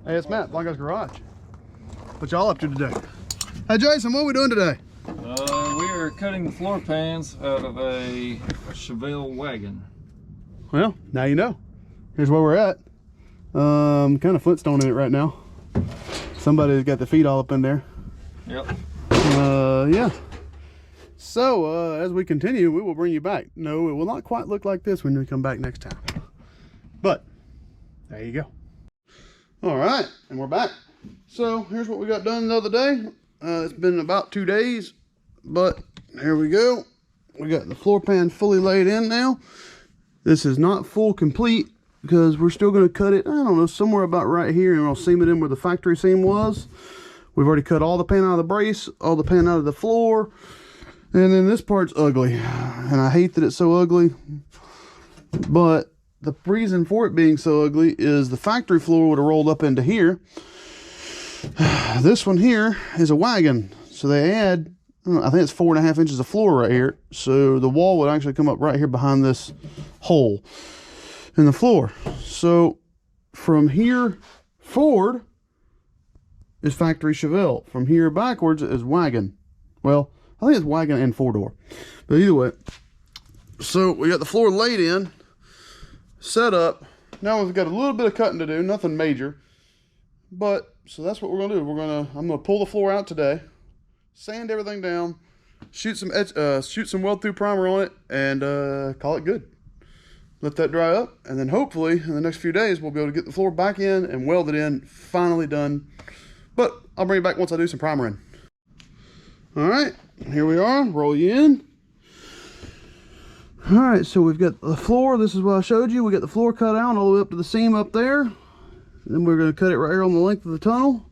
Hey, it's Matt, BlindGuysGarage. What y'all up to today? Hey Jason, what are we doing today? We are cutting the floor pans out of a Chevelle wagon. Well, now you know. Here's where we're at. Kind of Flintstoning it right now. Somebody's got the feet all up in there. Yep. Yeah. So, as we continue, we will bring you back. No, it will not quite look like this when we come back next time. But, there you go. All right, and we're back. So, here's what we got done the other day. It's been about 2 days, but here we go. We got the floor pan fully laid in now. This is not full complete because we're still going to cut it, I don't know, somewhere about right here, and we'll seam it in where the factory seam was. We've already cut all the pan out of the brace, all the pan out of the floor, and then this part's ugly. And I hate that it's so ugly, but the reason for it being so ugly is the factory floor would have rolled up into here. This one here is a wagon, so they add, I think it's 4.5 inches of floor right here, so the wall would actually come up right here behind this hole in the floor. So from here forward is factory Chevelle, from here backwards is wagon. Well, I think it's wagon and 4-door, but either way. So we got the floor laid in, set up. Now we've got a little bit of cutting to do, nothing major, but so that's what we're gonna do. I'm gonna pull the floor out today, sand everything down, shoot some weld through primer on it, and call it good. Let that dry up, and then hopefully in the next few days we'll be able to get the floor back in and weld it in. Finally done. But I'll bring it back once I do some primer in. All right, here we are. Roll you in. All right, so we've got the floor. This is what I showed you. We got the floor cut out all the way up to the seam up there. Then we're going to cut it right here on the length of the tunnel.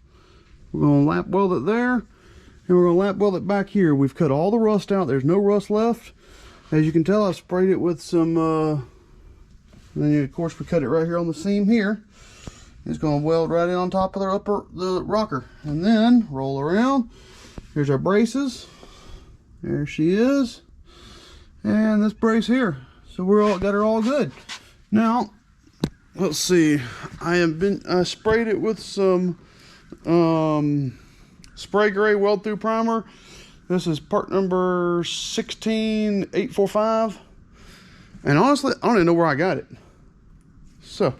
We're going to lap weld it there, and we're going to lap weld it back here. We've cut all the rust out. There's no rust left. As you can tell, I've sprayed it with some, then of course we cut it right here on the seam here. It's going to weld right in on top of the rocker. And then roll around. Here's our braces. There she is. And this brace here. So got her all good. Now, let's see. I sprayed it with some spray gray weld through primer. This is part number 16845. And honestly, I don't even know where I got it. So,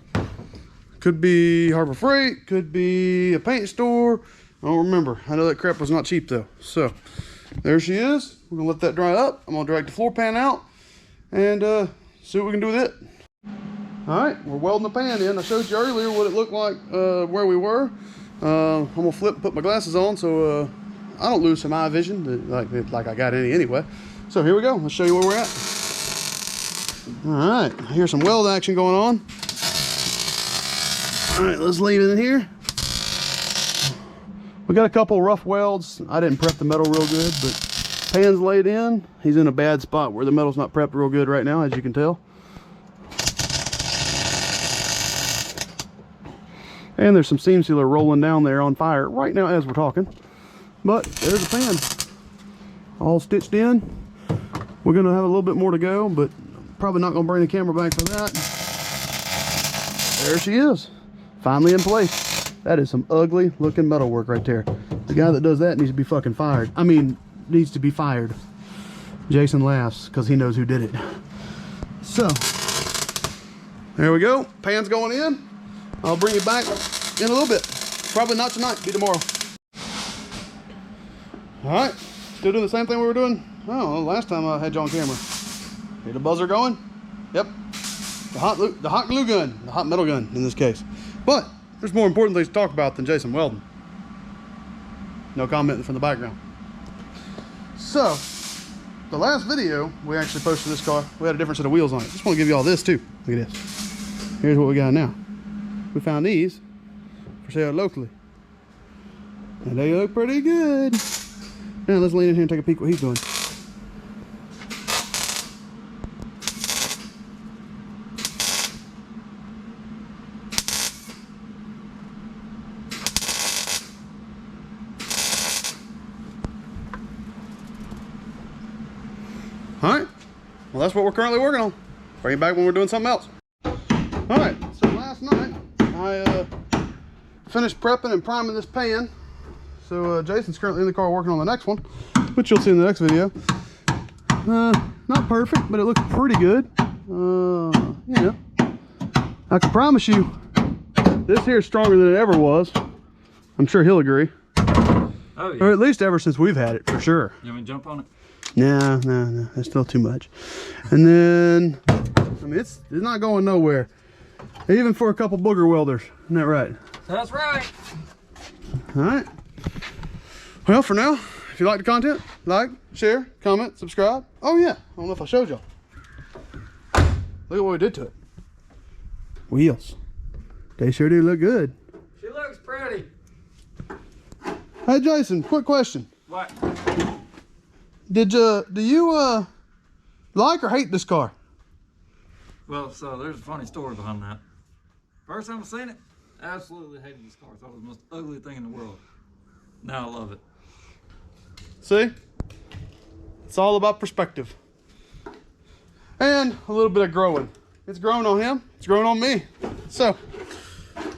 could be Harbor Freight, could be a paint store. I don't remember. I know that crap was not cheap though. So, there she is. We're gonna let that dry up. I'm gonna drag the floor pan out and see what we can do with it. All right, we're welding the pan in. I showed you earlier what it looked like where we were. I'm gonna flip and put my glasses on so I don't lose some eye vision like I got any anyway. So here we go. Let's show you where we're at. All right, here's some weld action going on. All right, let's leave it in here. We got a couple rough welds. I didn't prep the metal real good, but pan's laid in. He's in a bad spot where the metal's not prepped real good right now, as you can tell. And there's some seam sealer rolling down there on fire right now as we're talking. But there's the pan, all stitched in. We're gonna have a little bit more to go, but probably not gonna bring the camera back for that. There she is, finally in place. That is some ugly looking metal work right there. The guy that does that needs to be fucking fired. I mean, needs to be fired. Jason laughs because he knows who did it. So, there we go. Pan's going in. I'll bring it back in a little bit. Probably not tonight, be tomorrow. All right, still doing the same thing we were doing. Oh, last time I had you on camera. Hear the buzzer going? Yep. The hot glue gun, the hot metal gun in this case. But there's more important things to talk about than Jason welding. No commenting from the background. So, the last video we actually posted this car, we had a different set of wheels on it. Just want to give you all this too. Look at this. Here's what we got now. We found these for sale locally. And they look pretty good. Now let's lean in here and take a peek what he's doing. All right, well that's what we're currently working on. Bring it back when we're doing something else. All right, so last night I finished prepping and priming this pan. So Jason's currently in the car working on the next one, which you'll see in the next video. Not perfect, but it looks pretty good. You know, I can promise you, this here is stronger than it ever was. I'm sure he'll agree. Oh, yeah. Or at least ever since we've had it, for sure. You want me to jump on it? No, that's still too much. And then, I mean, it's not going nowhere. Even for a couple booger welders, isn't that right? That's right. All right. Well, for now, if you like the content, like, share, comment, subscribe. Oh yeah, I don't know if I showed y'all. Look at what we did to it. Wheels. They sure do look good. She looks pretty. Hey Jason, quick question. What? Do you like or hate this car? Well, so there's a funny story behind that. First time I seen it, absolutely hated this car. Thought it was the most ugly thing in the world. Now I love it. See? It's all about perspective. And a little bit of growing. It's grown on him, it's grown on me. So,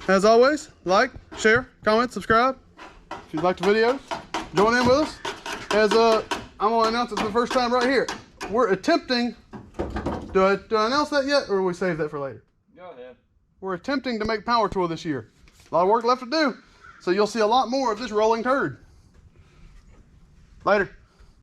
as always, like, share, comment, subscribe. If you like the videos, join in with us. As I'm gonna announce it for the first time right here. We're attempting, do I announce that yet, or will we save that for later? Go ahead. We're attempting to make Power Tool this year. A lot of work left to do. So you'll see a lot more of this rolling turd. Later.